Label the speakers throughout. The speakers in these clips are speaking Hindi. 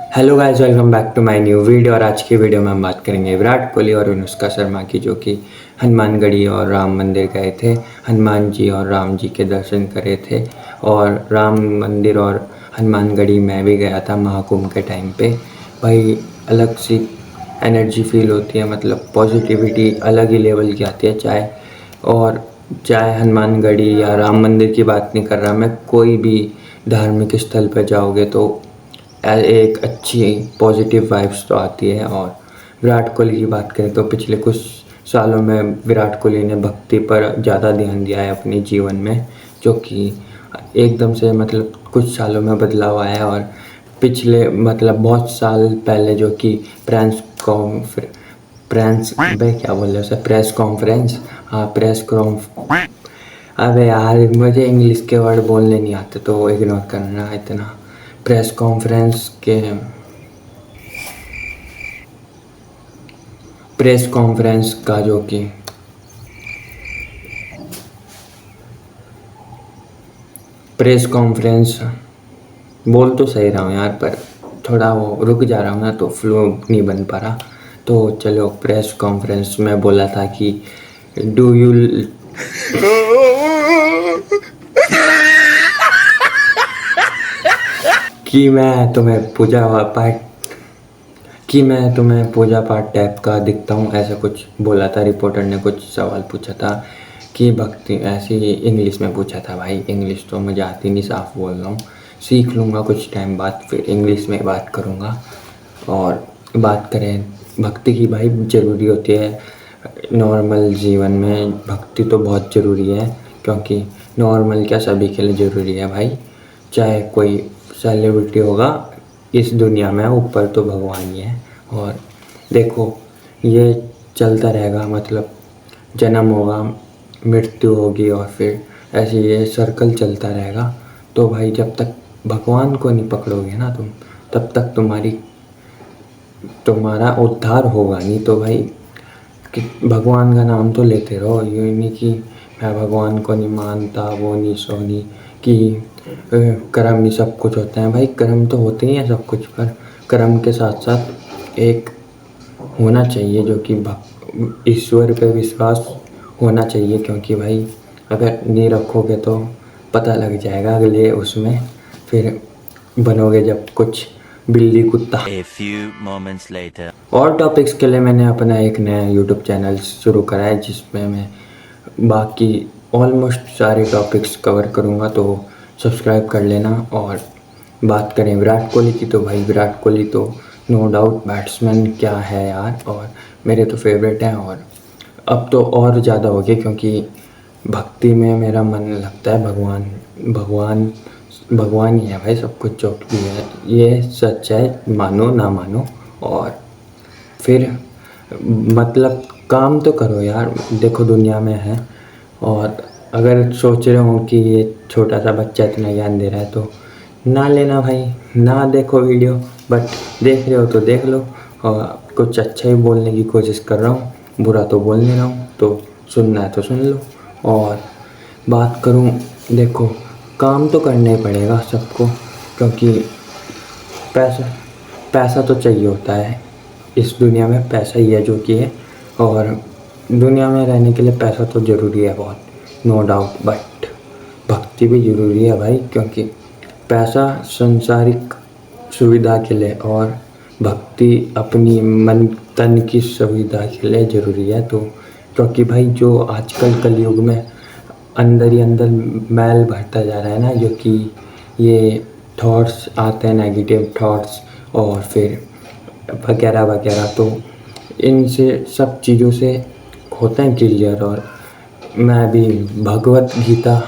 Speaker 1: Hello guys, welcome back to my new video. और आज की वीडियो में हम बात करेंगे विराट कोहली और अनुष्का शर्मा की, जो कि हनुमानगढ़ी और राम मंदिर गए थे। हनुमान जी और राम जी के दर्शन करे थे। और राम मंदिर और हनुमानगढ़ी मैं भी गया था महाकुंभ के टाइम पे। भाई अलग सी एनर्जी फील होती है, मतलब पॉजिटिविटी अलग ही लेवल की आती है। चाहे हनुमानगढ़ी या राम मंदिर की बात नहीं कर रहा मैं, कोई भी धार्मिक स्थल पर जाओगे तो एक अच्छी पॉजिटिव वाइब्स तो आती है। और विराट कोहली की बात करें तो पिछले कुछ सालों में विराट कोहली ने भक्ति पर ज़्यादा ध्यान दिया है अपने जीवन में, जो कि एकदम से मतलब कुछ सालों में बदलाव आया है। और पिछले मतलब बहुत साल पहले जो कि प्रेस भाई क्या बोल रहे हैं उसे, प्रेस कॉन्फ्रेंस, हाँ प्रेस कॉन्फ अबे यार मुझे इंग्लिश के वर्ड बोलने नहीं आते तो इग्नोर करना इतना। प्रेस कॉन्फ्रेंस के प्रेस कॉन्फ्रेंस का जो कि प्रेस कॉन्फ्रेंस बोल तो सही रहा हूँ यार, पर थोड़ा वो रुक जा रहा हूँ ना तो फ्लो नहीं बन पा रहा। तो चलो, प्रेस कॉन्फ्रेंस में बोला था कि डू यू कि मैं तुम्हें पाठ कि मैं तुम्हें पूजा पाठ टाइप का दिखता हूँ, ऐसा कुछ बोला था। रिपोर्टर ने कुछ सवाल पूछा था कि भक्ति, ऐसे ही इंग्लिश में पूछा था। भाई इंग्लिश तो मुझे आती नहीं, साफ बोल रहा हूँ, सीख लूँगा कुछ टाइम बाद, फिर इंग्लिश में बात करूँगा। और बात करें भक्ति की, भाई ज़रूरी होती है नॉर्मल जीवन में। भक्ति तो बहुत ज़रूरी है, क्योंकि नॉर्मल क्या सभी के लिए ज़रूरी है भाई। चाहे कोई सेलिब्रिटी होगा इस दुनिया में, ऊपर तो भगवान ही है। और देखो ये चलता रहेगा, मतलब जन्म होगा, मृत्यु होगी, और फिर ऐसे ये सर्कल चलता रहेगा। तो भाई जब तक भगवान को नहीं पकड़ोगे ना तुम, तब तक तुम्हारा उद्धार होगा नहीं। तो भाई कि भगवान का नाम तो लेते रहो, ये नहीं कि मैं भगवान को नहीं मानता, वो नहीं सो नहीं, कि कर्म ही सब कुछ होता है। भाई कर्म तो होते ही हैं सब कुछ, पर कर्म के साथ साथ एक होना चाहिए जो कि ईश्वर पे विश्वास होना चाहिए। क्योंकि भाई अगर नहीं रखोगे तो पता लग जाएगा अगले उसमें, फिर बनोगे जब कुछ बिल्ली कुत्ता।
Speaker 2: A few moments later.
Speaker 1: और टॉपिक्स के लिए मैंने अपना एक नया यूट्यूब चैनल शुरू करा है, जिसमें मैं बाकी ऑलमोस्ट सारे टॉपिक्स कवर करूँगा, तो सब्सक्राइब कर लेना। और बात करें विराट कोहली की, तो भाई विराट कोहली तो नो डाउट बैट्समैन क्या है यार, और मेरे तो फेवरेट हैं। और अब तो और ज़्यादा हो गया, क्योंकि भक्ति में मेरा मन लगता है। भगवान भगवान भगवान ही है भाई, सब कुछ जो भी है ये सच है, मानो ना मानो। और फिर मतलब काम तो करो यार, देखो दुनिया में है। और अगर सोच रहे हो कि ये छोटा सा बच्चा इतना ज्ञान दे रहा है तो ना लेना भाई, ना देखो वीडियो, बट देख रहे हो तो देख लो। और कुछ अच्छा ही बोलने की कोशिश कर रहा हूँ, बुरा तो बोल नहीं रहा हूँ, तो सुनना है तो सुन लो। और बात करूँ, देखो काम तो करना ही पड़ेगा सबको, क्योंकि पैसा पैसा तो चाहिए होता है इस दुनिया में। पैसा ही है जो कि है, और दुनिया में रहने के लिए पैसा तो ज़रूरी है बहुत, नो डाउट। बट भक्ति भी ज़रूरी है भाई, क्योंकि पैसा संसारिक सुविधा के लिए और भक्ति अपनी मन तन की सुविधा के लिए ज़रूरी है। तो क्योंकि भाई जो आजकल कलयुग में अंदर ही अंदर मैल भरता जा रहा है ना, जो कि ये थॉट्स आते हैं, नेगेटिव थॉट्स, और फिर वगैरह वगैरह, तो इनसे सब चीज़ों से होता है क्लियर। और मैं भी भगवत गीता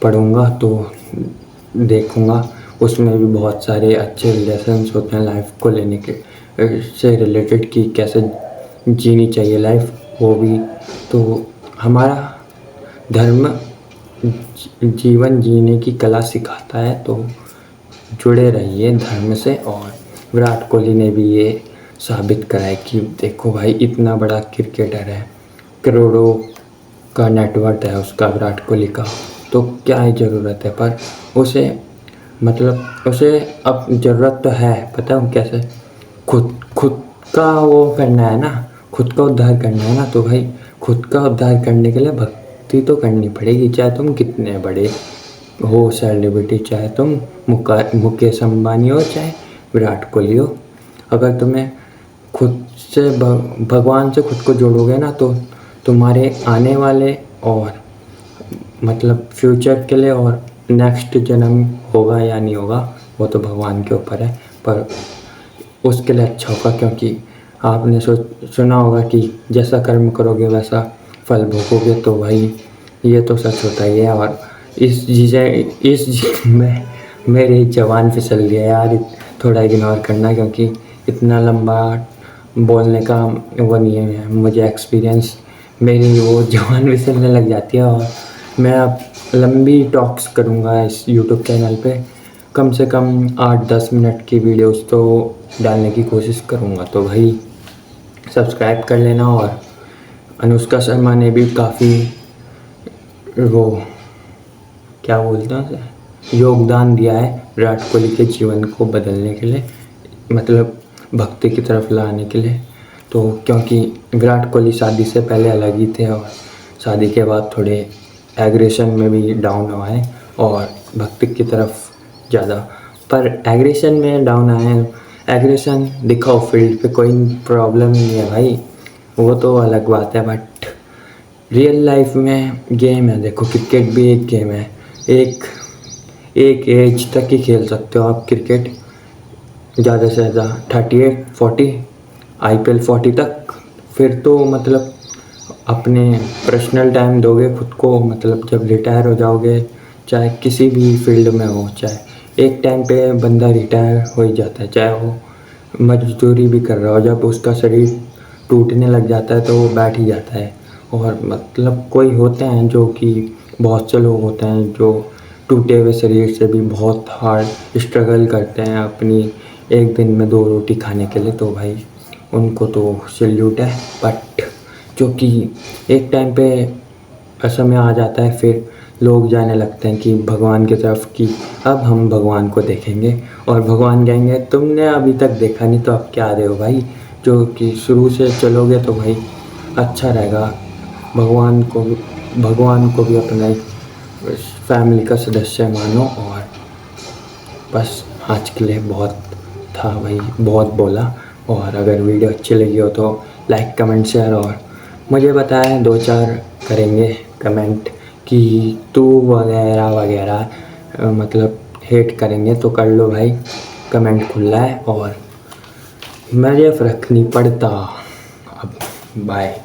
Speaker 1: पढ़ूँगा तो देखूँगा, उसमें भी बहुत सारे अच्छे लेसन्स होते हैं लाइफ को लेने के से रिलेटेड, कि कैसे जीनी चाहिए लाइफ, वो भी। तो हमारा धर्म जीवन जीने की कला सिखाता है, तो जुड़े रहिए धर्म से। और विराट कोहली ने भी ये साबित करा है कि देखो भाई इतना बड़ा क्रिकेटर है, करोड़ों का नेटवर्थ है उसका, विराट कोहली का, तो क्या ही ज़रूरत है, पर उसे मतलब उसे अब ज़रूरत तो है, पता है कैसे, खुद खुद का वो करना है ना, खुद का उद्धार करना है ना, तो भाई खुद का उद्धार करने के लिए भक्ति तो करनी पड़ेगी, चाहे तुम कितने बड़े हो सेलिब्रिटी, चाहे तुम मुकेश अंबानी हो, चाहे विराट कोहली हो। अगर तुम्हें खुद से भगवान से खुद को जोड़ोगे ना, तो तुम्हारे आने वाले और मतलब फ्यूचर के लिए और नेक्स्ट जन्म होगा या नहीं होगा वो तो भगवान के ऊपर है, पर उसके लिए अच्छा होगा। क्योंकि आपने सुना होगा कि जैसा कर्म करोगे वैसा फल भोगोगे, तो भाई ये तो सच होता ही है। और में मेरी जबान फिसल गया यार, थोड़ा इग्नोर करना, क्योंकि इतना लंबा बोलने का वो नहीं है मुझे एक्सपीरियंस, मेरी वो जबान फिसलने लग जाती है। और मैं अब लंबी टॉक्स करूँगा इस यूट्यूब चैनल पे, कम से कम 8-10 मिनट की वीडियोस तो डालने की कोशिश करूँगा। तो भाई सब्सक्राइब कर लेना। और अनुष्का शर्मा ने भी काफ़ी वो क्या बोलते हैं उसे, योगदान दिया है विराट कोहली के जीवन को बदलने के लिए, मतलब भक्ति की तरफ लाने के लिए। तो क्योंकि विराट कोहली शादी से पहले अलग ही थे और शादी के बाद थोड़े एग्रेशन में भी डाउन हुआ है और भक्ति की तरफ ज़्यादा, पर एग्रेशन में डाउन आए हैं। एग्रेशन दिखाओ फील्ड पे, कोई प्रॉब्लम नहीं है भाई, वो तो अलग बात है। बट रियल लाइफ में गेम है, देखो क्रिकेट भी एक गेम है, एक एज तक ही खेल सकते हो आप क्रिकेट, ज़्यादा से ज़्यादा 38-40 IPL 40 तक। फिर तो मतलब अपने पर्सनल टाइम दोगे खुद को, मतलब जब रिटायर हो जाओगे, चाहे किसी भी फील्ड में हो, चाहे एक टाइम पे बंदा रिटायर हो ही जाता है, चाहे वो मजदूरी भी कर रहा हो, जब उसका शरीर टूटने लग जाता है तो वो बैठ ही जाता है। और मतलब कोई होते हैं जो कि बहुत से लोग होते हैं जो टूटे हुए शरीर से भी बहुत हार्ड स्ट्रगल करते हैं अपनी एक दिन में 2 रोटी खाने के लिए, तो भाई उनको तो सैल्यूट है। बट जो कि एक टाइम पे समय आ जाता है, फिर लोग जाने लगते हैं कि भगवान की तरफ, कि अब हम भगवान को देखेंगे, और भगवान कहेंगे तुमने अभी तक देखा नहीं तो अब क्या आ रहे हो भाई। जो कि शुरू से चलोगे तो भाई अच्छा रहेगा, भगवान को भी अपना फैमिली का सदस्य मानो। और बस आज के लिए बहुत था भाई, बहुत बोला। और अगर वीडियो अच्छी लगी हो तो लाइक कमेंट शेयर, और मुझे बताएं 2-4 करेंगे कमेंट कि तू वगैरह वगैरह, मतलब हेट करेंगे तो कर लो भाई, कमेंट खुला है और मुझे फ़र्क नहीं पड़ता। अब बाय।